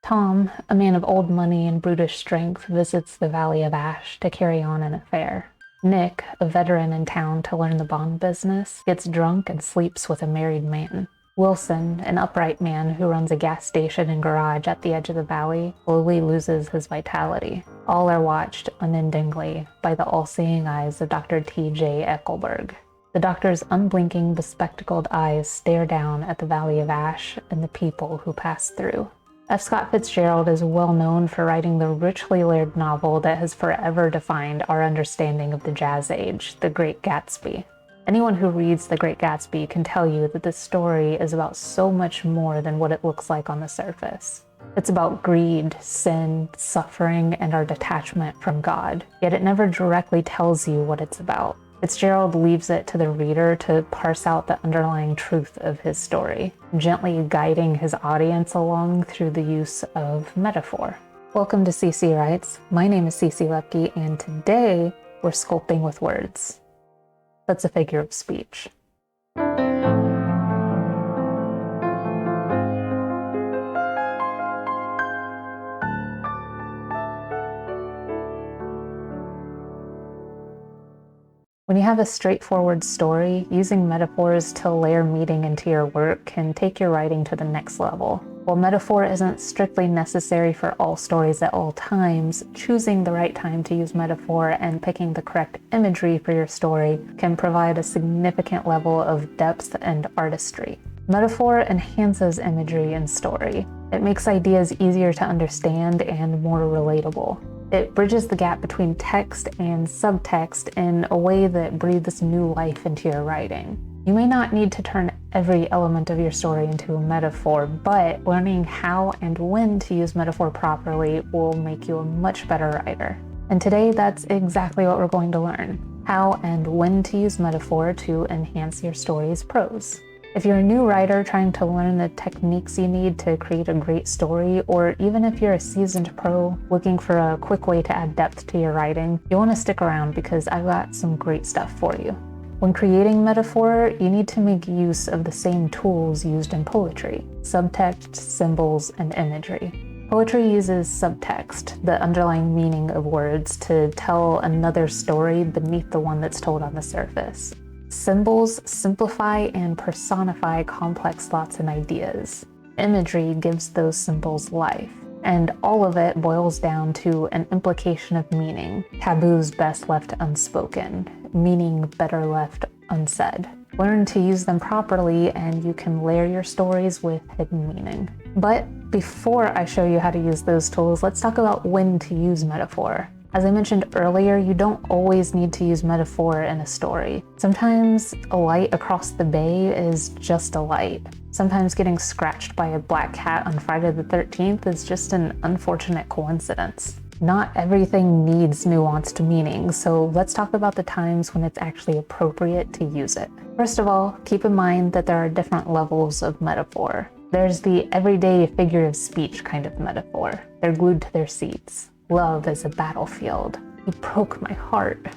Tom, a man of old money and brutish strength, visits the Valley of Ash to carry on an affair. Nick, a veteran in town to learn the bond business, gets drunk and sleeps with a married man. Wilson, an upright man who runs a gas station and garage at the edge of the valley, slowly loses his vitality. All are watched unendingly by the all-seeing eyes of Dr. T.J. Eckelberg. The doctor's unblinking, bespectacled eyes stare down at the Valley of Ash and the people who pass through. F. Scott Fitzgerald is well known for writing the richly layered novel that has forever defined our understanding of the Jazz Age, The Great Gatsby. Anyone who reads The Great Gatsby can tell you that this story is about so much more than what it looks like on the surface. It's about greed, sin, suffering, and our detachment from God, yet it never directly tells you what it's about. Fitzgerald leaves it to the reader to parse out the underlying truth of his story, gently guiding his audience along through the use of metaphor. Welcome to CC Writes. My name is CC Lepke, and today we're sculpting with words. That's a figure of speech. When you have a straightforward story, using metaphors to layer meaning into your work can take your writing to the next level. While metaphor isn't strictly necessary for all stories at all times, choosing the right time to use metaphor and picking the correct imagery for your story can provide a significant level of depth and artistry. Metaphor enhances imagery in story. It makes ideas easier to understand and more relatable. It bridges the gap between text and subtext in a way that breathes new life into your writing. You may not need to turn every element of your story into a metaphor, but learning how and when to use metaphor properly will make you a much better writer. And today, that's exactly what we're going to learn: how and when to use metaphor to enhance your story's prose. If you're a new writer trying to learn the techniques you need to create a great story, or even if you're a seasoned pro looking for a quick way to add depth to your writing, you'll want to stick around because I've got some great stuff for you. When creating metaphor, you need to make use of the same tools used in poetry: subtext, symbols, and imagery. Poetry uses subtext, the underlying meaning of words, to tell another story beneath the one that's told on the surface. Symbols simplify and personify complex thoughts and ideas. Imagery gives those symbols life, and all of it boils down to an implication of meaning, taboos best left unspoken, meaning better left unsaid. Learn to use them properly and you can layer your stories with hidden meaning. But before I show you how to use those tools, let's talk about when to use metaphor. As I mentioned earlier, you don't always need to use metaphor in a story. Sometimes a light across the bay is just a light. Sometimes getting scratched by a black cat on Friday the 13th is just an unfortunate coincidence. Not everything needs nuanced meaning, so let's talk about the times when it's actually appropriate to use it. First of all, keep in mind that there are different levels of metaphor. There's the everyday figure of speech kind of metaphor. They're glued to their seats. Love is a battlefield. He broke my heart.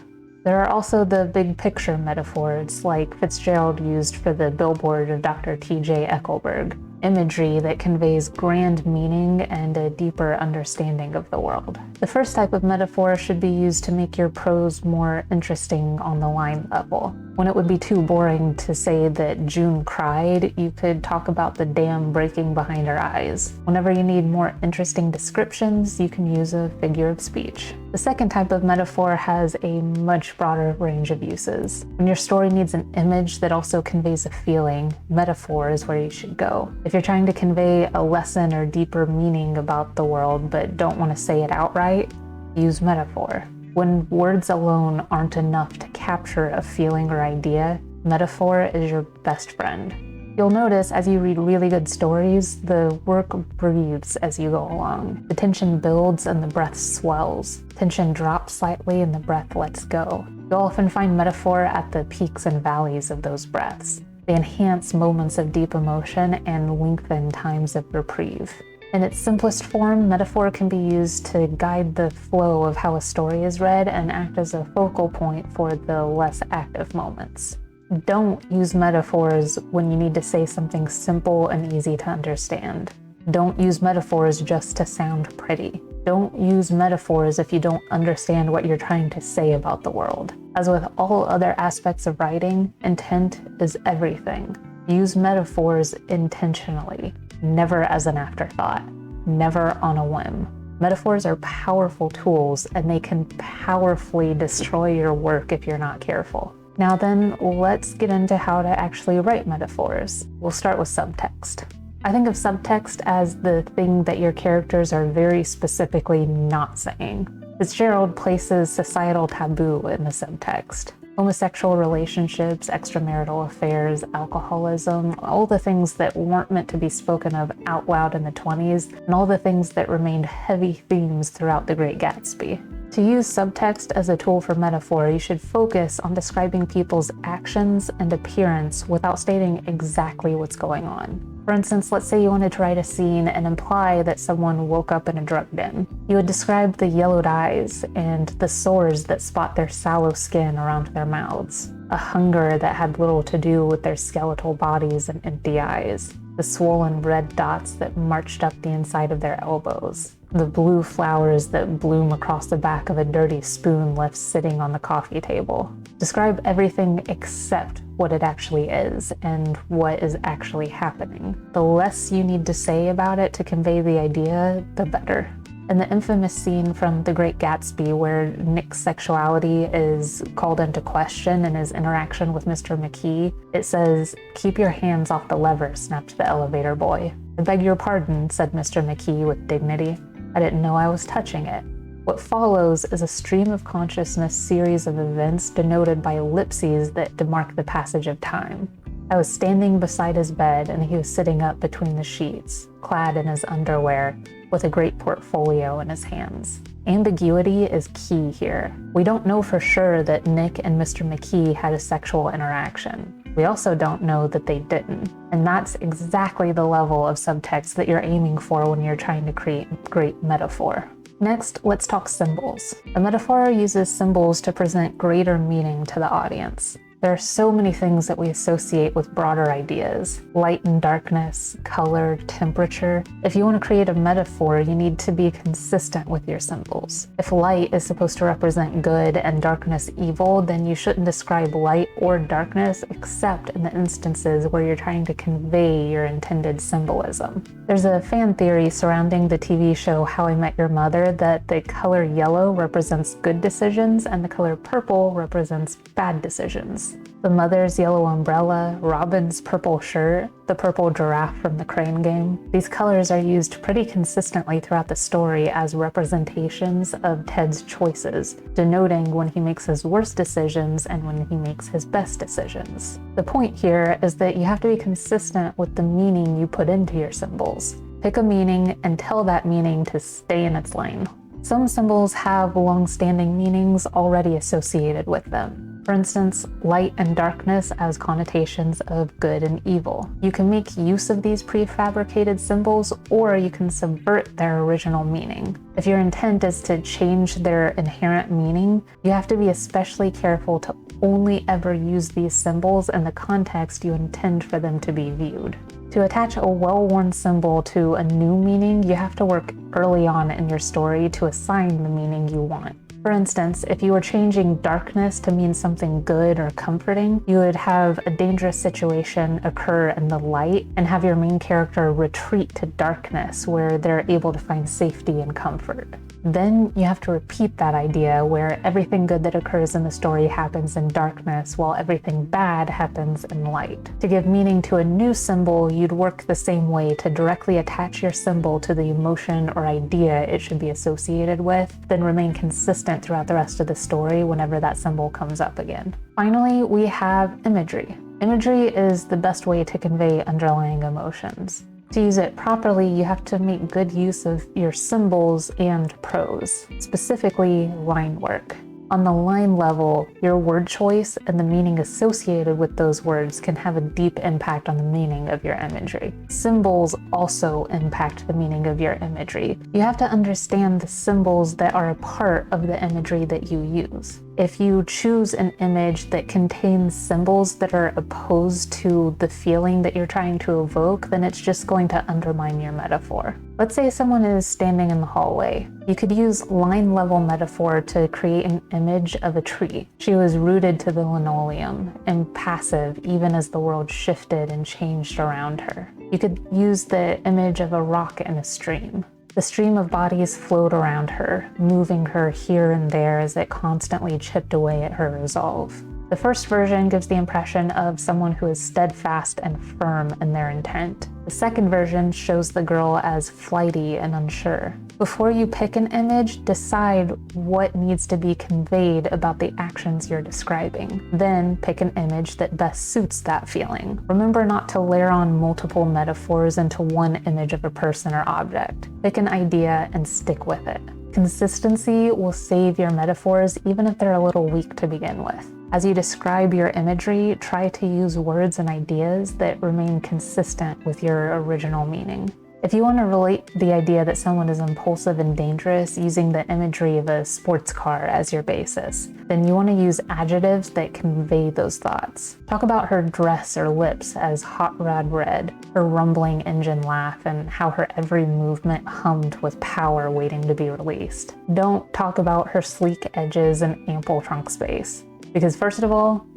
There are also the big picture metaphors like Fitzgerald used for the billboard of Dr. T.J. Eckelberg. Imagery that conveys grand meaning and a deeper understanding of the world. The first type of metaphor should be used to make your prose more interesting on the line level. When it would be too boring to say that June cried, you could talk about the dam breaking behind her eyes. Whenever you need more interesting descriptions, you can use a figure of speech. The second type of metaphor has a much broader range of uses. When your story needs an image that also conveys a feeling, metaphor is where you should go. If you're trying to convey a lesson or deeper meaning about the world but don't want to say it outright, use metaphor. When words alone aren't enough to capture a feeling or idea, metaphor is your best friend. You'll notice as you read really good stories, the work breathes as you go along. The tension builds and the breath swells. Tension drops slightly and the breath lets go. You'll often find metaphor at the peaks and valleys of those breaths. They enhance moments of deep emotion and lengthen times of reprieve. In its simplest form, metaphor can be used to guide the flow of how a story is read and act as a focal point for the less active moments. Don't use metaphors when you need to say something simple and easy to understand. Don't use metaphors just to sound pretty. Don't use metaphors if you don't understand what you're trying to say about the world. As with all other aspects of writing, intent is everything. Use metaphors intentionally, never as an afterthought, never on a whim. Metaphors are powerful tools, and they can powerfully destroy your work if you're not careful. Now then, let's get into how to actually write metaphors. We'll start with subtext. I think of subtext as the thing that your characters are very specifically not saying. Fitzgerald places societal taboo in the subtext. Homosexual relationships, extramarital affairs, alcoholism, all the things that weren't meant to be spoken of out loud in the 20s, and all the things that remained heavy themes throughout The Great Gatsby. To use subtext as a tool for metaphor, you should focus on describing people's actions and appearance without stating exactly what's going on. For instance, let's say you wanted to write a scene and imply that someone woke up in a drug den. You would describe the yellowed eyes and the sores that spot their sallow skin around their mouths, a hunger that had little to do with their skeletal bodies and empty eyes, the swollen red dots that marched up the inside of their elbows, the blue flowers that bloom across the back of a dirty spoon left sitting on the coffee table. Describe everything except what it actually is and what is actually happening. The less you need to say about it to convey the idea, the better. In the infamous scene from The Great Gatsby where Nick's sexuality is called into question in his interaction with Mr. McKee, it says, "Keep your hands off the lever," snapped the elevator boy. "I beg your pardon," said Mr. McKee with dignity. "I didn't know I was touching it." What follows is a stream of consciousness series of events denoted by ellipses that demark the passage of time. I was standing beside his bed and he was sitting up between the sheets, clad in his underwear, with a great portfolio in his hands. Ambiguity is key here. We don't know for sure that Nick and Mr. McKee had a sexual interaction. We also don't know that they didn't. And that's exactly the level of subtext that you're aiming for when you're trying to create great metaphor. Next, let's talk symbols. A metaphor uses symbols to present greater meaning to the audience. There are so many things that we associate with broader ideas: light and darkness, color, temperature. If you want to create a metaphor, you need to be consistent with your symbols. If light is supposed to represent good and darkness evil, then you shouldn't describe light or darkness except in the instances where you're trying to convey your intended symbolism. There's a fan theory surrounding the TV show How I Met Your Mother that the color yellow represents good decisions and the color purple represents bad decisions. The mother's yellow umbrella, Robin's purple shirt, the purple giraffe from the Crane game. These colors are used pretty consistently throughout the story as representations of Ted's choices, denoting when he makes his worst decisions and when he makes his best decisions. The point here is that you have to be consistent with the meaning you put into your symbols. Pick a meaning and tell that meaning to stay in its lane. Some symbols have long-standing meanings already associated with them. For instance, light and darkness as connotations of good and evil. You can make use of these prefabricated symbols, or you can subvert their original meaning. If your intent is to change their inherent meaning, you have to be especially careful to only ever use these symbols in the context you intend for them to be viewed. To attach a well-worn symbol to a new meaning, you have to work early on in your story to assign the meaning you want. For instance, if you were changing darkness to mean something good or comforting, you would have a dangerous situation occur in the light and have your main character retreat to darkness where they're able to find safety and comfort. Then you have to repeat that idea where everything good that occurs in the story happens in darkness while everything bad happens in light. To give meaning to a new symbol, you'd work the same way to directly attach your symbol to the emotion or idea it should be associated with, then remain consistent throughout the rest of the story whenever that symbol comes up again. Finally, we have imagery. Imagery is the best way to convey underlying emotions. To use it properly, you have to make good use of your symbols and prose, specifically line work. On the line level, your word choice and the meaning associated with those words can have a deep impact on the meaning of your imagery. Symbols also impact the meaning of your imagery. You have to understand the symbols that are a part of the imagery that you use. If you choose an image that contains symbols that are opposed to the feeling that you're trying to evoke, then it's just going to undermine your metaphor. Let's say someone is standing in the hallway. You could use line level metaphor to create an image of a tree. She was rooted to the linoleum, impassive even as the world shifted and changed around her. You could use the image of a rock in a stream. The stream of bodies flowed around her, moving her here and there as it constantly chipped away at her resolve. The first version gives the impression of someone who is steadfast and firm in their intent. The second version shows the girl as flighty and unsure. Before you pick an image, decide what needs to be conveyed about the actions you're describing. Then pick an image that best suits that feeling. Remember not to layer on multiple metaphors into one image of a person or object. Pick an idea and stick with it. Consistency will save your metaphors even if they're a little weak to begin with. As you describe your imagery, try to use words and ideas that remain consistent with your original meaning. If you want to relate the idea that someone is impulsive and dangerous using the imagery of a sports car as your basis, then you want to use adjectives that convey those thoughts. Talk about her dress or lips as hot rod red, her rumbling engine laugh, and how her every movement hummed with power waiting to be released. Don't talk about her sleek edges and ample trunk space, because first of all,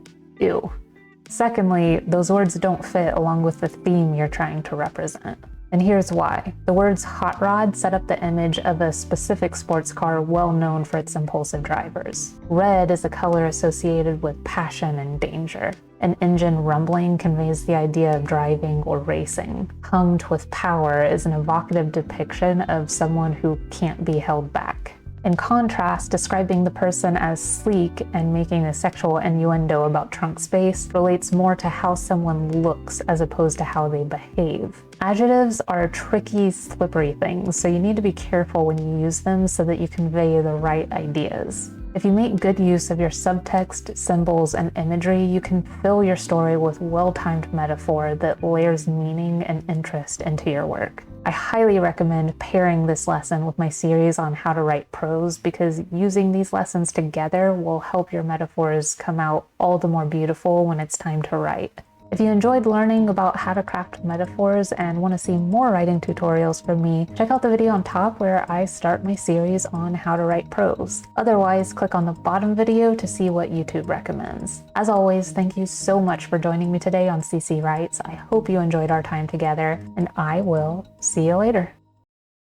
ew. Secondly, those words don't fit along with the theme you're trying to represent. And here's why. The words hot rod set up the image of a specific sports car well known for its impulsive drivers. Red is a color associated with passion and danger. An engine rumbling conveys the idea of driving or racing. Hummed with power is an evocative depiction of someone who can't be held back. In contrast, describing the person as sleek and making a sexual innuendo about trunk space relates more to how someone looks as opposed to how they behave. Adjectives are tricky, slippery things, so you need to be careful when you use them so that you convey the right ideas. If you make good use of your subtext, symbols, and imagery, you can fill your story with well-timed metaphor that layers meaning and interest into your work. I highly recommend pairing this lesson with my series on how to write prose, because using these lessons together will help your metaphors come out all the more beautiful when it's time to write. If you enjoyed learning about how to craft metaphors and want to see more writing tutorials from me, check out the video on top where I start my series on how to write prose. Otherwise, click on the bottom video to see what YouTube recommends. As always, thank you so much for joining me today on CC Writes. I hope you enjoyed our time together, and I will see you later.